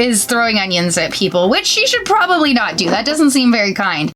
is throwing onions at people, which she should probably not do. That doesn't seem very kind.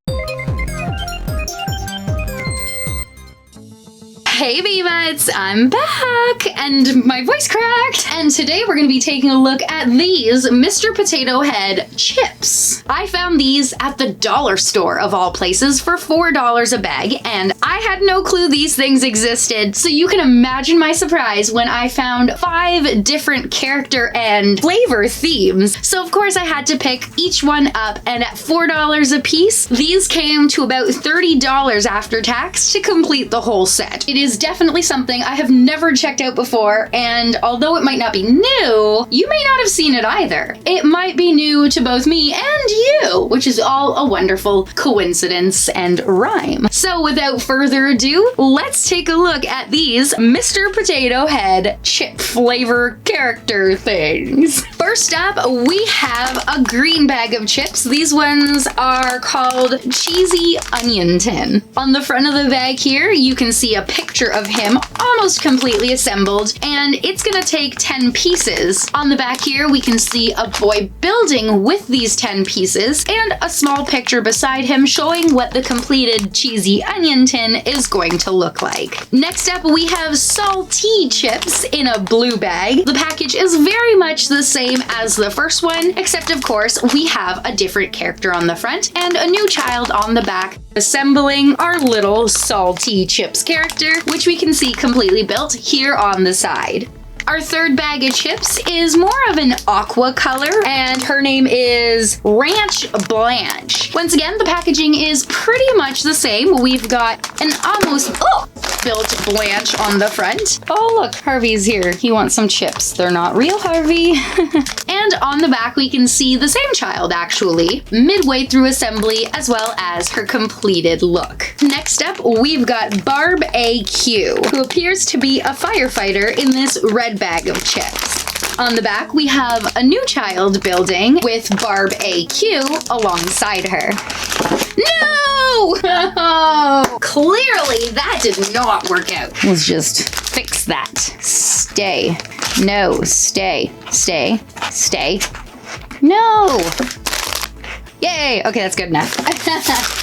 Hey B-Buds, I'm back, and my voice cracked, and today we're going to be taking a look at these Mr. Potato Head chips. I found these at the dollar store of all places for $4 a bag, and I had no clue these things existed, so you can imagine my surprise when I found 5 different character and flavor themes. So of course I had to pick each one up, and at $4 a piece, these came to about $30 after tax to complete the whole set. It is definitely something I have never checked out before, and although it might not be new, you may not have seen it either. It might be new to both me and you, which is all a wonderful coincidence and rhyme. So without further ado, let's take a look at these Mr. Potato Head chip flavor character things. First up, we have a green bag of chips. These ones are called Cheesy Onion Tin. On the front of the bag here, you can see a picture of him almost completely assembled, and it's gonna take 10 pieces. On the back here, we can see a boy building with these 10 pieces and a small picture beside him showing what the completed cheesy onion tin is going to look like. Next up, we have salty chips in a blue bag. The package is very much the same as the first one, except of course, we have a different character on the front and a new child on the back, assembling our little salty chips character, which we can see completely built here on the side. Our third bag of chips is more of an aqua color, and her name is Ranch Blanche. Once again, the packaging is pretty much the same. We've got an almost built Blanche on the front. Oh look, Harvey's here. He wants some chips. They're not real, Harvey. And on the back, we can see the same child actually, midway through assembly, as well as her completed look. Next up, we've got Barb AQ, who appears to be a firefighter in this red bag of chips. On the back, we have a new child building with Barb AQ alongside her. No! Oh, clearly that did not work out. Let's just fix that. Stay. No, stay. Stay. Stay. No! Yay! Okay, that's good enough.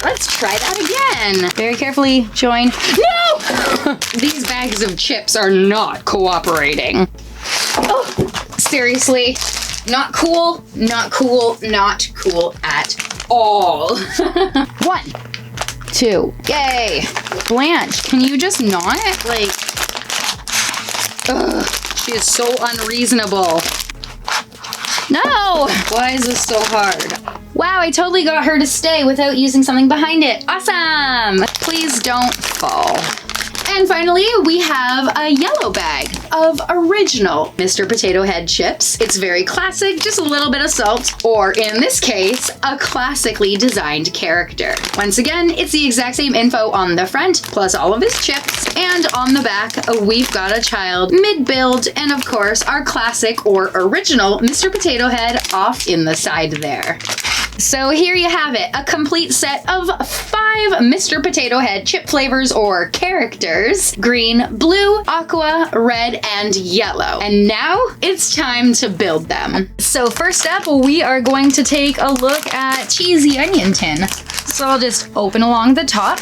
Let's try that again. Very carefully join. No! These bags of chips are not cooperating. Oh, seriously. Not cool, not cool, not cool at all. 1, 2, yay. Blanche, can you just not? Like, ugh, she is so unreasonable. No! Why is this so hard? Wow, I totally got her to stay without using something behind it. Awesome! Please don't fall. And finally, we have a yellow bag of original Mr. Potato Head chips. It's very classic, just a little bit of salt, or in this case, a classically designed character. Once again, it's the exact same info on the front, plus all of his chips, and on the back, we've got a child mid-build, and of course, our classic or original Mr. Potato Head off in the side there. So here you have it, a complete set of 5 Mr. Potato Head chip flavors or characters: green, blue, aqua, red, and yellow. And now it's time to build them. So first up, we are going to take a look at Cheesy Onion Tin. So I'll just open along the top,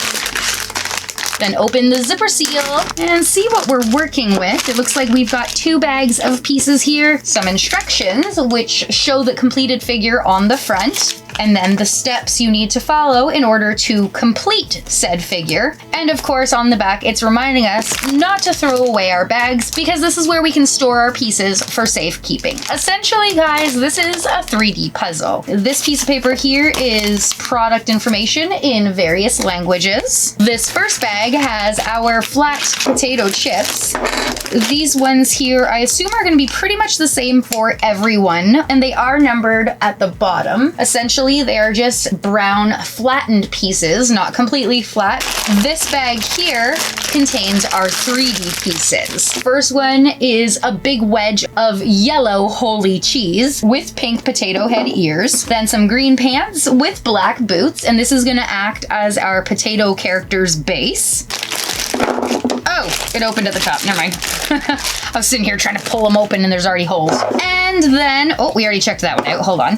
then open the zipper seal and see what we're working with. It looks like we've got 2 bags of pieces here, some instructions which show the completed figure on the front, and then the steps you need to follow in order to complete said figure. And of course, on the back, it's reminding us not to throw away our bags because this is where we can store our pieces for safekeeping. Essentially, guys, this is a 3D puzzle. This piece of paper here is product information in various languages. This first bag has our flat potato chips. These ones here, I assume, are going to be pretty much the same for everyone, and they are numbered at the bottom. Essentially, they are just brown flattened pieces, not completely flat. This bag here contains our 3D pieces. First one is a big wedge of yellow holy cheese with pink potato head ears, then some green pants with black boots, and this is going to act as our potato character's base. Oh, it opened at the top, never mind. I was sitting here trying to pull them open and there's already holes. And then, oh, we already checked that one out. Hold on.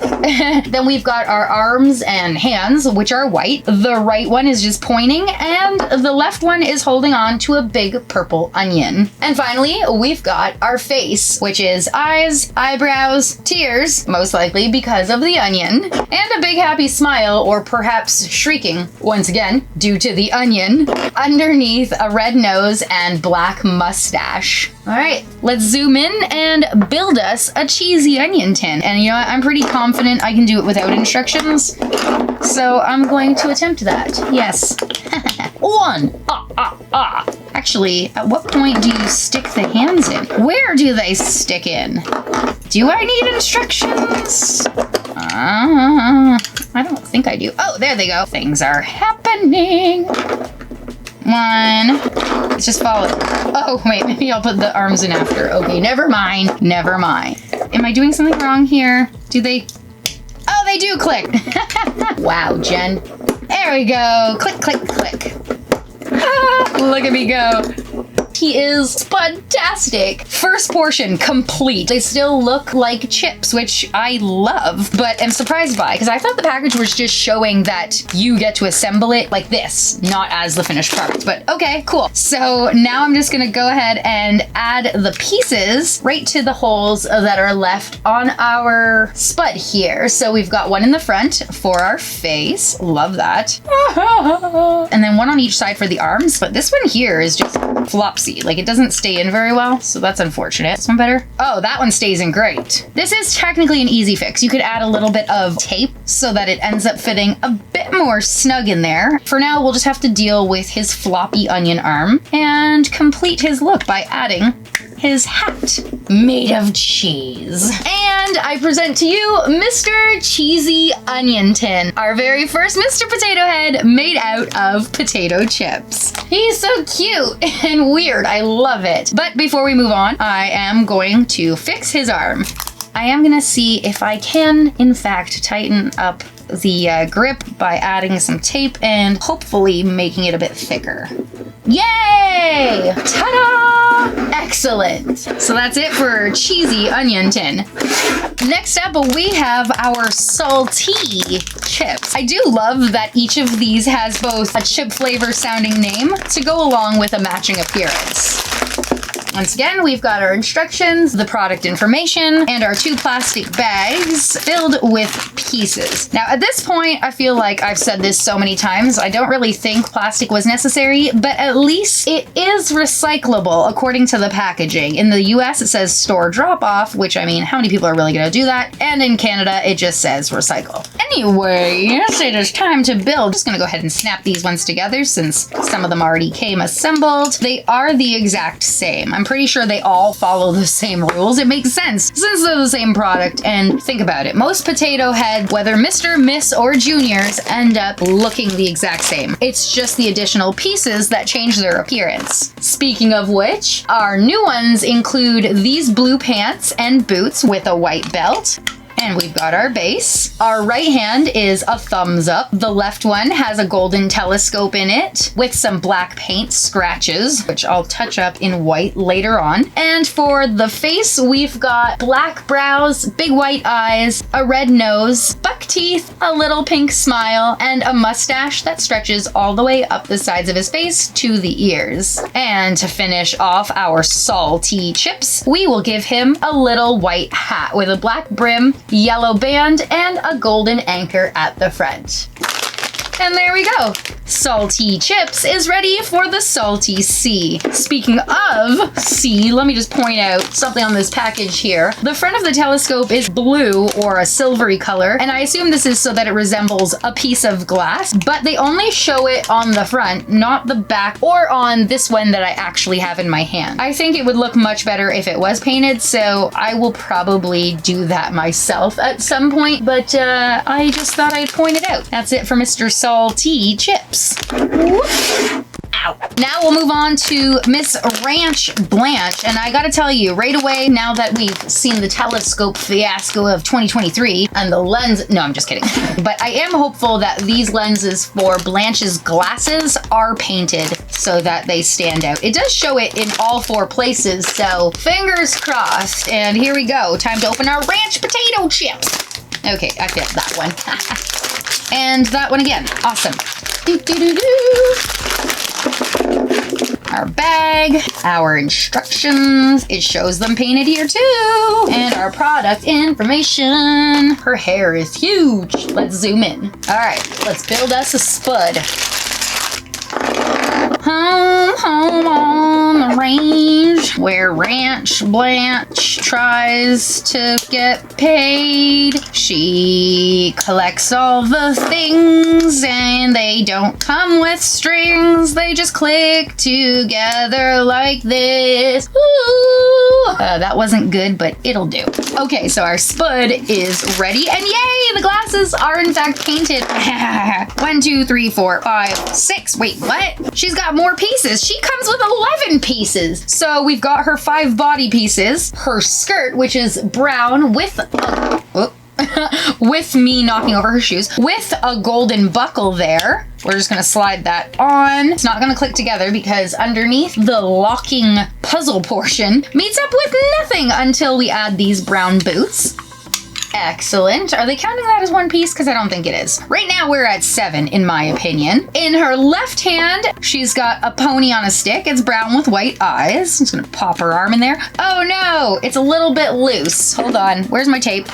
Then we've got our arms and hands, which are white. The right one is just pointing and the left one is holding on to a big purple onion. And finally, we've got our face, which is eyes, eyebrows, tears, most likely because of the onion, and a big happy smile, or perhaps shrieking, once again, due to the onion, underneath a red nose and black mustache. All right, let's zoom in and build us a cheesy onion tin. And you know what? I'm pretty confident I can do it without instructions. So I'm going to attempt that. Yes. One. Actually, at what point do you stick the hands in? Where do they stick in? Do I need instructions? I don't think I do. Oh, there they go. Things are happening. One. Let's just follow it. Oh, wait, maybe I'll put the arms in after. Okay, never mind. Never mind. Am I doing something wrong here? Do they? Oh, they do click. Wow, Jen. There we go. Click, click, click. Look at me go. He is fantastic. First portion complete. They still look like chips, which I love, but am surprised by, because I thought the package was just showing that you get to assemble it like this, not as the finished product, but okay, cool. So now I'm just gonna go ahead and add the pieces right to the holes that are left on our spud here. So we've got one in the front for our face. Love that. And then one on each side for the arms, but this one here is just flopsy. Like it doesn't stay in very well, so that's unfortunate. This one better? Oh, that one stays in great. This is technically an easy fix. You could add a little bit of tape so that it ends up fitting a bit more snug in there. For now, we'll just have to deal with his floppy onion arm and complete his look by adding his hat made of cheese. And I present to you Mr. Cheesy Onion Tin, our very first Mr. Potato Head made out of potato chips. He's so cute and weird. I love it. But before we move on, I am going to fix his arm. I am gonna see if I can, in fact, tighten up the grip by adding some tape and hopefully making it a bit thicker. Yay! Ta-da! Excellent. So that's it for Cheesy Onion Tin. Next up, we have our salty chips. I do love that each of these has both a chip flavor sounding name to go along with a matching appearance. Once again, we've got our instructions, the product information, and our 2 plastic bags filled with pieces. Now, at this point, I feel like I've said this so many times, I don't really think plastic was necessary, but at least it is recyclable according to the packaging. In the US, it says store drop-off, which, I mean, how many people are really gonna do that? And in Canada, it just says recycle. Anyway, it is time to build. I'm just gonna go ahead and snap these ones together since some of them already came assembled. They are the exact same. I'm pretty sure they all follow the same rules. It makes sense since they're the same product. And think about it. Most potato head, whether Mr., Miss, or Juniors, end up looking the exact same. It's just the additional pieces that change their appearance. Speaking of which, our new ones include these blue pants and boots with a white belt. And we've got our base. Our right hand is a thumbs up. The left one has a golden telescope in it with some black paint scratches, which I'll touch up in white later on. And for the face, we've got black brows, big white eyes, a red nose, buck teeth, a little pink smile, and a mustache that stretches all the way up the sides of his face to the ears. And to finish off our salty chips, we will give him a little white hat with a black brim, yellow band, and a golden anchor at the front. And there we go. Salty Chips is ready for the Salty Sea. Speaking of sea, let me just point out something on this package here. The front of the telescope is blue or a silvery color, and I assume this is so that it resembles a piece of glass, but they only show it on the front, not the back or on this one that I actually have in my hand. I think it would look much better if it was painted, so I will probably do that myself at some point, but I just thought I'd point it out. That's it for Mr. Salty Chips. Whoop. Ow. Now we'll move on to Miss Ranch Blanche, and I gotta tell you right away, now that we've seen the telescope fiasco of 2023 and the lens, no, I'm just kidding. But I am hopeful that these lenses for Blanche's glasses are painted so that they stand out. It does show it in all 4 places, so fingers crossed. And here we go. Time to open our ranch potato chips. Okay, I failed that one. And that one again. Awesome. Our bag, our instructions, it shows them painted here too, and our product information. Her hair is huge. Let's zoom in. All right, let's build us a spud. Home, home on the range, where Ranch Blanche tries to get paid. She collects all the things and they don't come with strings. They just click together like this. Ooh. That wasn't good, but it'll do. Okay, so our spud is ready, and yay, the glasses are in fact painted. 1, 2, 3, 4, 5, 6. Wait, what? She's got more pieces. She comes with 11 pieces. So we've got her 5 body pieces, her skirt, which is brown with with me knocking over her shoes, with a golden buckle there. We're just gonna slide that on. It's not gonna click together because underneath the locking puzzle portion meets up with nothing until we add these brown boots. Excellent. Are they counting that as one piece? Because I don't think it is. Right now we're at 7 in my opinion. In her left hand, she's got a pony on a stick. It's brown with white eyes. I'm just gonna pop her arm in there. Oh no, it's a little bit loose. Hold on, where's my tape?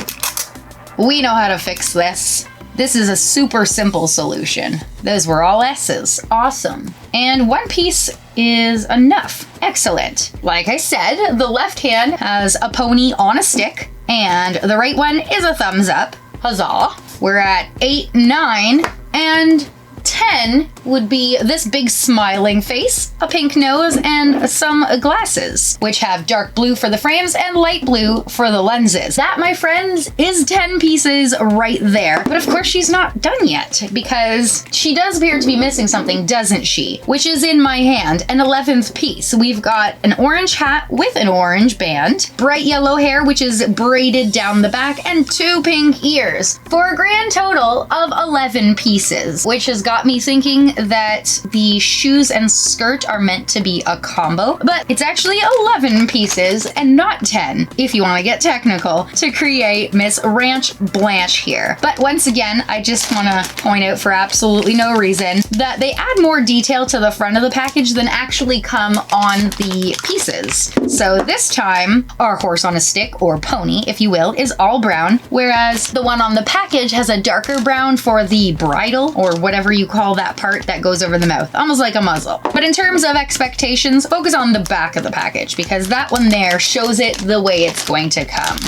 We know how to fix this. This is a super simple solution. Those were all S's. Awesome. And 1 piece is enough. Excellent. Like I said, the left hand has a pony on a stick, and the right one is a thumbs up. Huzzah. We're at 8, 9, and 10 would be this big smiling face, a pink nose, and some glasses, which have dark blue for the frames and light blue for the lenses. That, my friends, is 10 pieces right there. But of course, she's not done yet because she does appear to be missing something, doesn't she? Which is in my hand, an 11th piece. We've got an orange hat with an orange band, bright yellow hair, which is braided down the back, and 2 pink ears, for a grand total of 11 pieces, which has got me thinking that the shoes and skirt are meant to be a combo, but it's actually 11 pieces and not 10, if you want to get technical, to create Miss Ranch Blanche here. But once again, I just want to point out for absolutely no reason that they add more detail to the front of the package than actually come on the pieces. So this time, our horse on a stick, or pony, if you will, is all brown, whereas the one on the package has a darker brown for the bridle, or whatever you call that part that goes over the mouth, almost like a muzzle. But in terms of expectations, focus on the back of the package because that one there shows it the way it's going to come.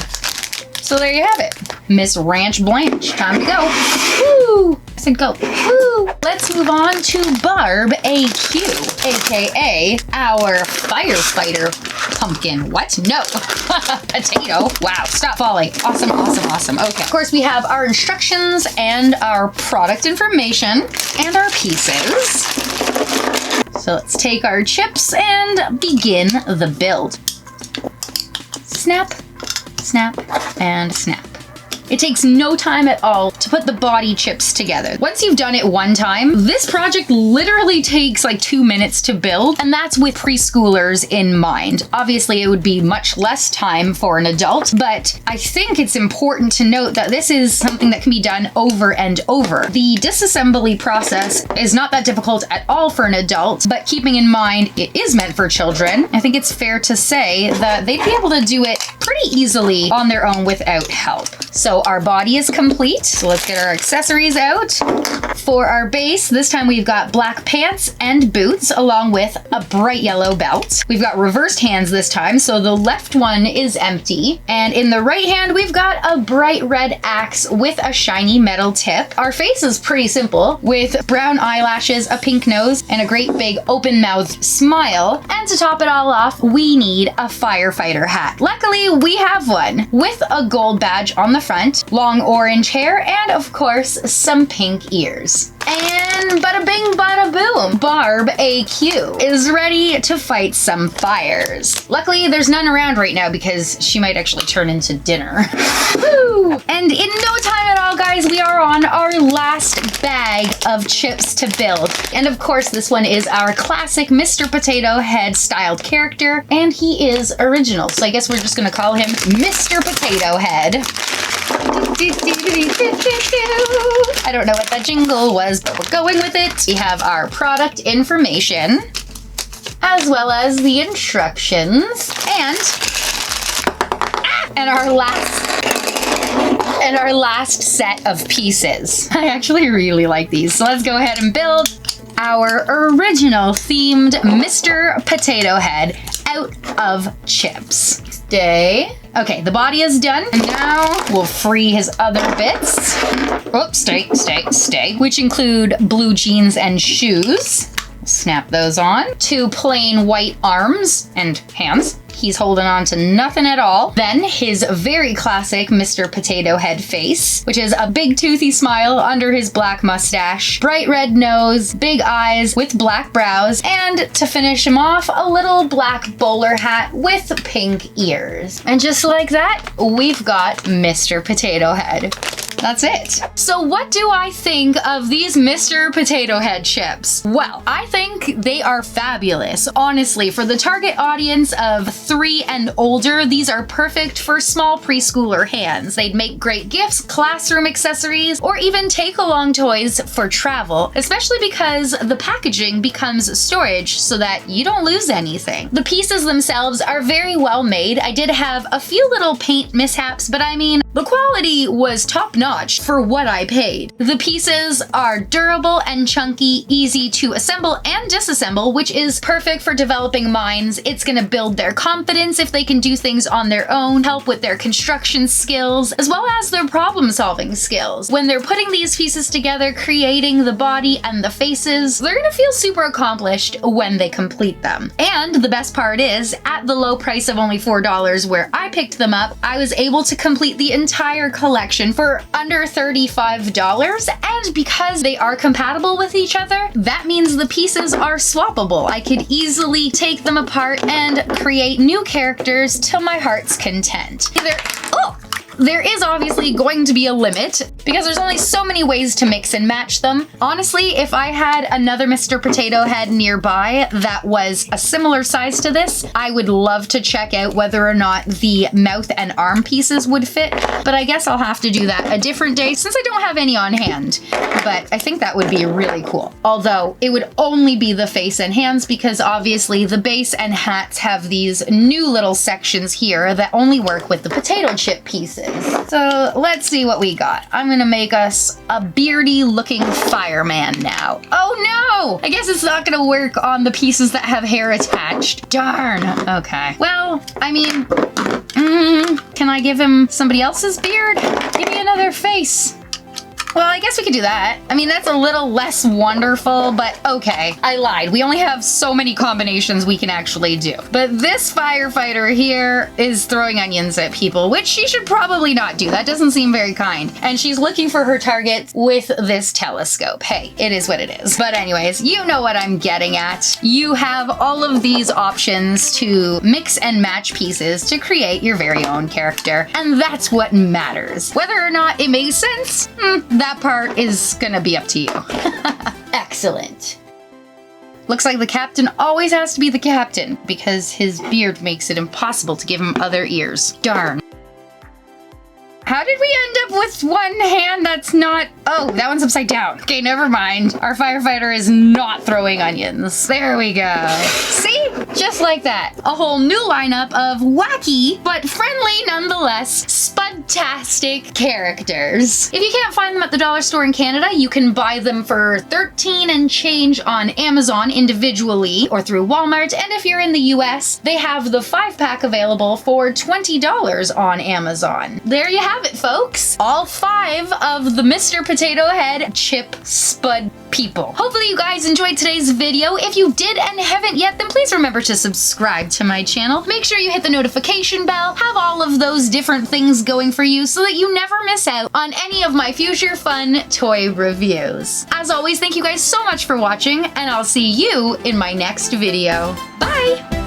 So there you have it. Miss Ranch Blanche. Time to go. Woo! I said go. Woo! Let's move on to Barb AQ, aka our firefighter pumpkin. What? No. Potato. Wow. Stop falling. Awesome, awesome, awesome. Okay. Of course, we have our instructions and our product information and our pieces. So let's take our chips and begin the build. Snap, snap, and snap. It takes no time at all to put the body chips together. Once you've done it one time, this project literally takes like 2 minutes to build, and that's with preschoolers in mind. Obviously, it would be much less time for an adult, but I think it's important to note that this is something that can be done over and over. The disassembly process is not that difficult at all for an adult, but keeping in mind it is meant for children, I think it's fair to say that they'd be able to do it pretty easily on their own without help. So our body is complete. So let's get our accessories out. For our base, this time we've got black pants and boots along with a bright yellow belt. We've got reversed hands this time, so the left one is empty. And in the right hand, we've got a bright red axe with a shiny metal tip. Our face is pretty simple with brown eyelashes, a pink nose, and a great big open-mouthed smile. And to top it all off, we need a firefighter hat. Luckily, we have one with a gold badge on the front, long orange hair, and of course, some pink ears. And bada bing, bada boom, Barb AQ is ready to fight some fires. Luckily, there's none around right now because she might actually turn into dinner. Woo! And in no time at all, guys, we are on our last bag of chips to build. And of course, this one is our classic Mr. Potato Head styled character, and he is original. So I guess we're just gonna call him Mr. Potato Head. I don't know what that jingle was, but we're going with it. We have our product information, as well as the instructions, and our last set of pieces. I actually really like these. So let's go ahead and build our original themed Mr. Potato Head out of chips. Okay, the body is done. And now we'll free his other bits. Oh, stay. Which include blue jeans and shoes. Snap those on. 2 plain white arms and hands. He's holding on to nothing at all. Then his very classic Mr. Potato Head face, which is a big toothy smile under his black mustache, bright red nose, big eyes with black brows, and to finish him off, a little black bowler hat with pink ears. And just like that, we've got Mr. Potato Head. That's it. So what do I think of these Mr. Potato Head chips? Well, I think they are fabulous. Honestly, for the target audience of 3 and older, these are perfect for small preschooler hands. They'd make great gifts, classroom accessories, or even take-along toys for travel, especially because the packaging becomes storage so that you don't lose anything. The pieces themselves are very well made. I did have a few little paint mishaps, but I mean, the quality was top-notch for what I paid. The pieces are durable and chunky, easy to assemble and disassemble, which is perfect for developing minds. It's gonna build their confidence if they can do things on their own, help with their construction skills, as well as their problem-solving skills. When they're putting these pieces together, creating the body and the faces, they're gonna feel super accomplished when they complete them. And the best part is, at the low price of only $4 where I picked them up, I was able to complete the entire collection for under $35, and because they are compatible with each other, that means the pieces are swappable. I could easily take them apart and create new characters to my heart's content. There is obviously going to be a limit because there's only so many ways to mix and match them. Honestly, if I had another Mr. Potato Head nearby that was a similar size to this, I would love to check out whether or not the mouth and arm pieces would fit, but I guess I'll have to do that a different day since I don't have any on hand. But I think that would be really cool. Although it would only be the face and hands because obviously the base and hats have these new little sections here that only work with the potato chip pieces. So let's see what we got. I'm gonna make us a beardy looking fireman now. Oh no! I guess it's not gonna work on the pieces that have hair attached. Darn. Okay. Well, I mean, can I give him somebody else's beard? Give me another face. Well, I guess we could do that. I mean, that's a little less wonderful, but okay. I lied. We only have so many combinations we can actually do. But this firefighter here is throwing onions at people, which she should probably not do. That doesn't seem very kind. And she's looking for her target with this telescope. Hey, it is what it is. But anyways, you know what I'm getting at. You have all of these options to mix and match pieces to create your very own character. And that's what matters. Whether or not it makes sense, that part is gonna be up to you. Excellent. Looks like the captain always has to be the captain because his beard makes it impossible to give him other ears. Darn. How did we end up with one hand that's not... Oh, that one's upside down. Okay, never mind. Our firefighter is not throwing onions. There we go. See? Just like that. A whole new lineup of wacky, but friendly nonetheless, spudtastic characters. If you can't find them at the dollar store in Canada, you can buy them for $13 and change on Amazon individually or through Walmart. And if you're in the US, they have the 5-pack available for $20 on Amazon. There you have it, folks. All 5 of the Mr. Potato Head chip spud people. Hopefully you guys enjoyed today's video. If you did and haven't yet, then please remember to subscribe to my channel. Make sure you hit the notification bell, have all of those different things going for you so that you never miss out on any of my future fun toy reviews. As always, thank you guys so much for watching, and I'll see you in my next video. Bye!